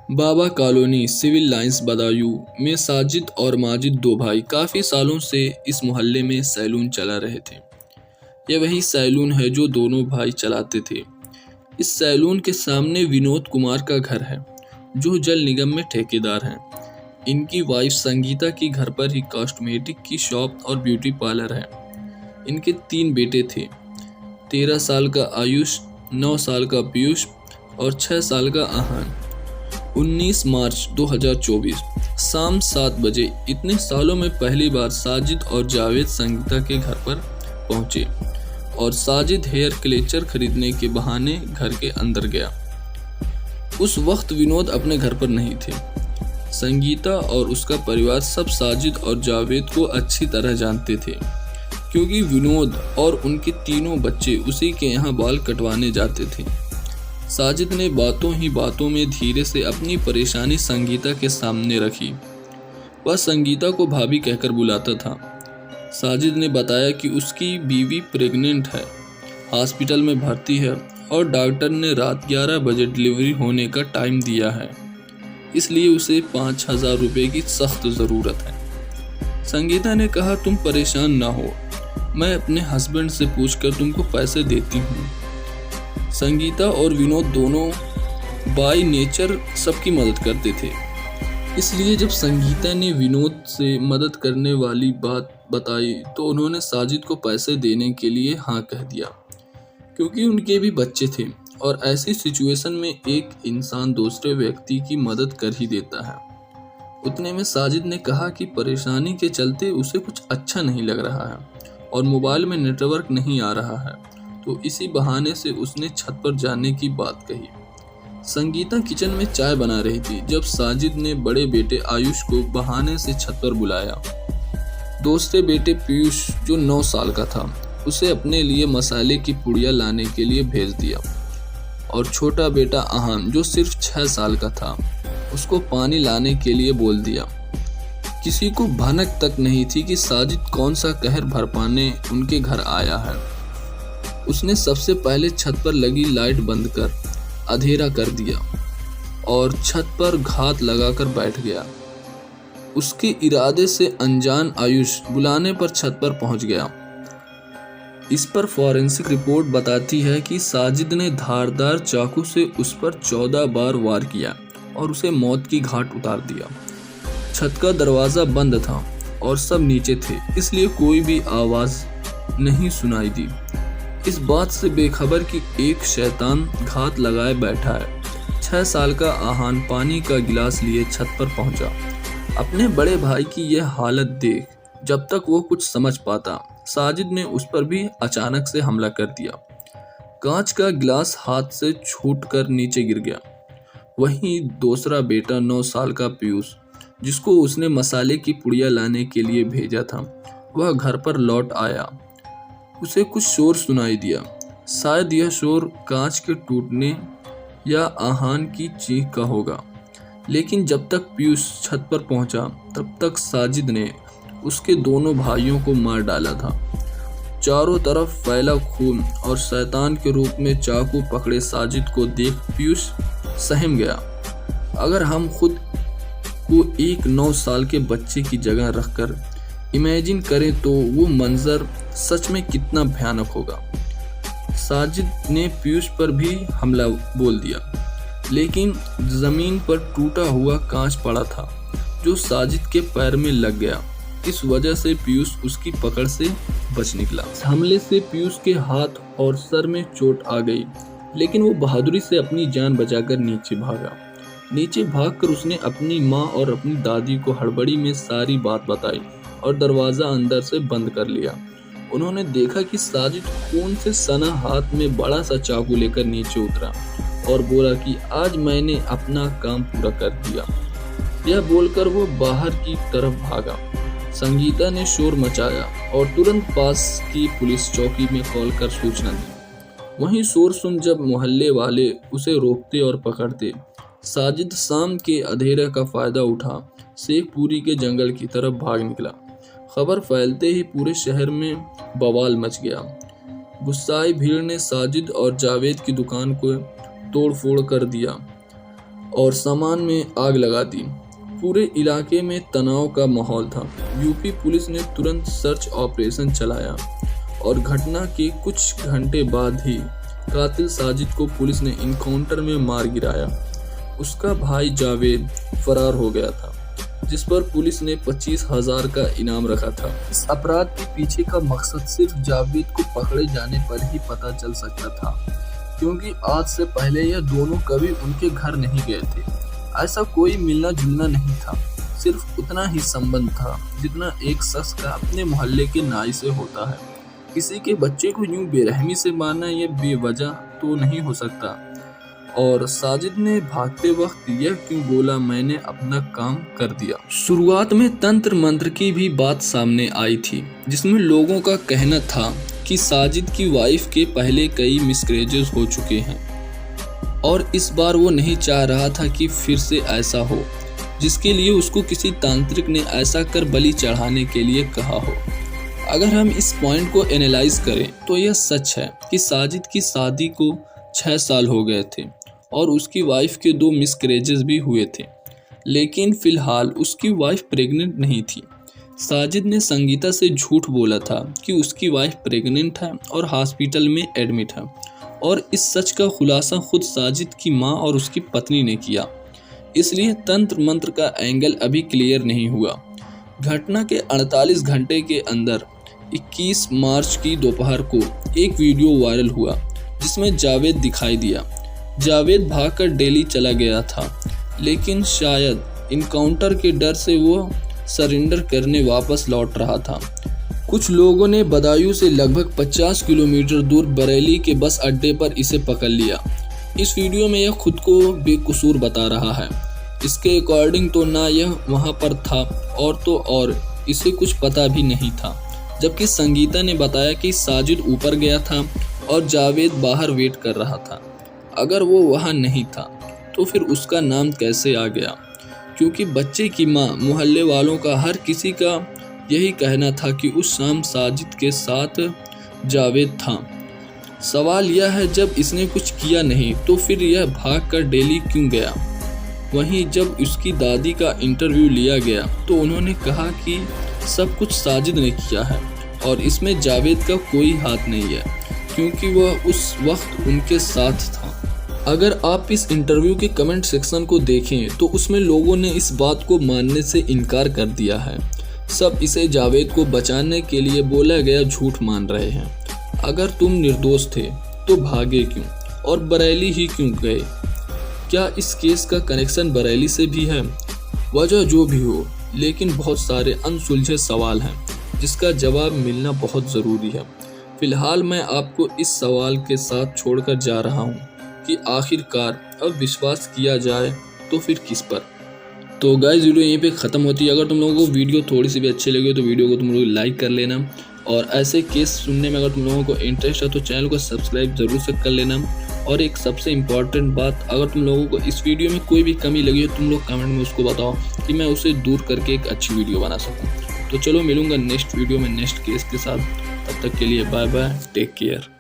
बाबा colony civil lines Badaun में साजिद और माजिद दो भाई काफ़ी सालों से इस मोहल्ले में सैलून चला रहे थे। यह वही सैलून है जो दोनों भाई चलाते थे। इस सैलून के सामने विनोद कुमार का घर है, जो जल निगम में ठेकेदार हैं। इनकी वाइफ संगीता की घर पर ही कॉस्मेटिक की शॉप और ब्यूटी पार्लर है। इनके 3 बेटे थे, 13 साल का आयुष, 9 साल का पीयूष और 6 साल का आहान। 19 मार्च 2024 शाम 7 बजे इतने सालों में पहली बार साजिद और जावेद संगीता के घर पर पहुंचे और साजिद हेयर क्लेचर खरीदने के बहाने घर के अंदर गया। उस वक्त विनोद अपने घर पर नहीं थे। संगीता और उसका परिवार सब साजिद और जावेद को अच्छी तरह जानते थे, क्योंकि विनोद और उनके तीनों बच्चे उसी के यहाँ बाल कटवाने जाते थे। साजिद ने बातों ही बातों में धीरे से अपनी परेशानी संगीता के सामने रखी। वह संगीता को भाभी कहकर बुलाता था। साजिद ने बताया कि उसकी बीवी प्रेग्नेंट है, हॉस्पिटल में भर्ती है और डॉक्टर ने रात 11 बजे डिलीवरी होने का टाइम दिया है, इसलिए उसे 5,000 रुपये की सख्त ज़रूरत है। संगीता ने कहा, तुम परेशान ना हो, मैं अपने हस्बैंड से पूछकर तुमको पैसे देती हूँ। संगीता और विनोद दोनों बाय नेचर सबकी मदद करते थे, इसलिए जब संगीता ने विनोद से मदद करने वाली बात बताई तो उन्होंने साजिद को पैसे देने के लिए हाँ कह दिया, क्योंकि उनके भी बच्चे थे और ऐसी सिचुएशन में एक इंसान दूसरे व्यक्ति की मदद कर ही देता है। उतने में साजिद ने कहा कि परेशानी के चलते उसे कुछ अच्छा नहीं लग रहा है और मोबाइल में नेटवर्क नहीं आ रहा है, तो इसी बहाने से उसने छत पर जाने की बात कही। संगीता किचन में चाय बना रही थी जब साजिद ने बड़े बेटे आयुष को बहाने से छत पर बुलाया। दूसरे बेटे पीयूष, जो 9 साल का था, उसे अपने लिए मसाले की पुड़िया लाने के लिए भेज दिया और छोटा बेटा आहान, जो सिर्फ 6 साल का था, उसको पानी लाने के लिए बोल दिया। किसी को भनक तक नहीं थी कि साजिद कौन सा कहर भरपाने उनके घर आया है। उसने सबसे पहले छत पर लगी लाइट बंद कर अंधेरा कर दिया और छत पर घात लगाकर बैठ गया। उसके इरादे से अनजान आयुष बुलाने पर छत पर पहुंच गया। इस पर फॉरेंसिक रिपोर्ट बताती है कि साजिद ने धारदार चाकू से उस पर 14 बार वार किया और उसे मौत की घाट उतार दिया। छत का दरवाज़ा बंद था और सब नीचे थे, इसलिए कोई भी आवाज़ नहीं सुनाई दी। इस बात से बेखबर कि एक शैतान घात लगाए बैठा है। 6 साल का आहान पानी का गिलास लिए छत पर पहुंचा। अपने बड़े भाई की यह हालत देख जब तक वो कुछ समझ पाता, साजिद ने उस पर भी अचानक से हमला कर दिया। कांच का गिलास हाथ से छूटकर नीचे गिर गया। वहीं दूसरा बेटा 9 साल का पीयूष, जिसको उसने मसाले की पुड़िया लाने के लिए भेजा था, वह घर पर लौट आया। उसे कुछ शोर सुनाई दिया। शायद यह शोर कांच के टूटने या आहान की चीख का होगा, लेकिन जब तक पीयूष छत पर पहुंचा तब तक साजिद ने उसके दोनों भाइयों को मार डाला था। चारों तरफ फैला खून और शैतान के रूप में चाकू पकड़े साजिद को देख पीयूष सहम गया। अगर हम खुद को एक 9 साल के बच्चे की जगह रखकर इमेजिन करें तो वो मंजर सच में कितना भयानक होगा। साजिद ने पीयूष पर भी हमला बोल दिया, लेकिन जमीन पर टूटा हुआ कांच पड़ा था जो साजिद के पैर में लग गया। इस वजह से पीयूष उसकी पकड़ से बच निकला। हमले से पीयूष के हाथ और सर में चोट आ गई, लेकिन वो बहादुरी से अपनी जान बचाकर नीचे भागा। नीचे भागकर उसने अपनी माँ और अपनी दादी को हड़बड़ी में सारी बात बताई और दरवाज़ा अंदर से बंद कर लिया। उन्होंने देखा कि साजिद खून से सना हाथ में बड़ा सा चाकू लेकर नीचे उतरा और बोला कि आज मैंने अपना काम पूरा कर दिया। यह बोलकर वो बाहर की तरफ भागा। संगीता ने शोर मचाया और तुरंत पास की पुलिस चौकी में कॉल कर सूचना दी। वहीं शोर सुन जब मोहल्ले वाले उसे रोकते और पकड़ते, साजिद शाम के अंधेरे का फायदा उठा शेखपुरी के जंगल की तरफ भाग निकला। खबर फैलते ही पूरे शहर में बवाल मच गया। गुस्साई भीड़ ने साजिद और जावेद की दुकान को तोड़ फोड़ कर दिया। और सामान में आग लगा दी। पूरे इलाके में तनाव का माहौल था। यूपी पुलिस ने तुरंत सर्च ऑपरेशन चलाया और घटना के कुछ घंटे बाद ही कातिल साजिद को पुलिस ने इनकाउंटर में मार गिराया। उसका भाई जावेद फरार हो गया था, जिस पर पुलिस ने 25,000 का इनाम रखा था। इस अपराध के पीछे का मकसद सिर्फ जावेद को पकड़े जाने पर ही पता चल सकता था, क्योंकि आज से पहले यह दोनों कभी उनके घर नहीं गए थे। ऐसा कोई मिलना जुलना नहीं था, सिर्फ उतना ही संबंध था जितना एक शख्स का अपने मोहल्ले के नाई से होता है। किसी के बच्चे को यूं बेरहमी से मारना यह बेवजह तो नहीं हो सकता। और साजिद ने भागते वक्त यह क्यों बोला, मैंने अपना काम कर दिया। शुरुआत में तंत्र मंत्र की भी बात सामने आई थी, जिसमें लोगों का कहना था कि साजिद की वाइफ के पहले कई मिसकैरेजेस हो चुके हैं और इस बार वो नहीं चाह रहा था कि फिर से ऐसा हो, जिसके लिए उसको किसी तांत्रिक ने ऐसा कर बलि चढ़ाने के लिए कहा हो। अगर हम इस पॉइंट को एनालाइज करें तो यह सच है कि साजिद की शादी को 6 साल हो गए थे और उसकी वाइफ के 2 मिसकैरेजेस भी हुए थे, लेकिन फिलहाल उसकी वाइफ प्रेग्नेंट नहीं थी। साजिद ने संगीता से झूठ बोला था कि उसकी वाइफ प्रेग्नेंट है और हॉस्पिटल में एडमिट है, और इस सच का खुलासा खुद साजिद की मां और उसकी पत्नी ने किया। इसलिए तंत्र मंत्र का एंगल अभी क्लियर नहीं हुआ। घटना के 48 घंटे के अंदर 21 मार्च की दोपहर को एक वीडियो वायरल हुआ, जिसमें जावेद दिखाई दिया। जावेद भागकर दिल्ली चला गया था, लेकिन शायद इनकाउंटर के डर से वो सरेंडर करने वापस लौट रहा था। कुछ लोगों ने बदायूं से लगभग 50 किलोमीटर दूर बरेली के बस अड्डे पर इसे पकड़ लिया। इस वीडियो में यह खुद को बेकसूर बता रहा है। इसके अकॉर्डिंग तो ना यह वहां पर था और तो और इसे कुछ पता भी नहीं था, जबकि संगीता ने बताया कि साजिद ऊपर गया था और जावेद बाहर वेट कर रहा था। अगर वो वहाँ नहीं था तो फिर उसका नाम कैसे आ गया? क्योंकि बच्चे की माँ, मोहल्ले वालों का, हर किसी का यही कहना था कि उस शाम साजिद के साथ जावेद था। सवाल यह है, जब इसने कुछ किया नहीं तो फिर यह भागकर दिल्ली क्यों गया? वहीं जब उसकी दादी का इंटरव्यू लिया गया तो उन्होंने कहा कि सब कुछ साजिद ने किया है और इसमें जावेद का कोई हाथ नहीं है, क्योंकि वह उस वक्त उनके साथ था। अगर आप इस इंटरव्यू के कमेंट सेक्शन को देखें तो उसमें लोगों ने इस बात को मानने से इनकार कर दिया है। सब इसे जावेद को बचाने के लिए बोला गया झूठ मान रहे हैं। अगर तुम निर्दोष थे तो भागे क्यों और बरेली ही क्यों गए? क्या इस केस का कनेक्शन बरेली से भी है? वजह जो भी हो, लेकिन बहुत सारे अनसुलझे सवाल हैं जिसका जवाब मिलना बहुत ज़रूरी है। फिलहाल मैं आपको इस सवाल के साथ छोड़कर जा रहा हूँ कि आखिरकार अब विश्वास किया जाए तो फिर किस पर। तो गाइस, वीडियो यहीं पे ख़त्म होती है। अगर तुम लोगों को वीडियो थोड़ी सी भी अच्छी लगी तो वीडियो को तुम लोग लाइक कर लेना, और ऐसे केस सुनने में अगर तुम लोगों को इंटरेस्ट है तो चैनल को सब्सक्राइब ज़रूर से कर लेना। और एक सबसे इम्पॉर्टेंट बात, अगर तुम लोगों को इस वीडियो में कोई भी कमी लगी हो तुम लोग कमेंट में उसको बताओ कि मैं उसे दूर करके एक अच्छी वीडियो बना सकूँ। तो चलो, मिलूंगा नेक्स्ट वीडियो में नेक्स्ट केस के साथ। तब तक के लिए बाय बाय, टेक केयर।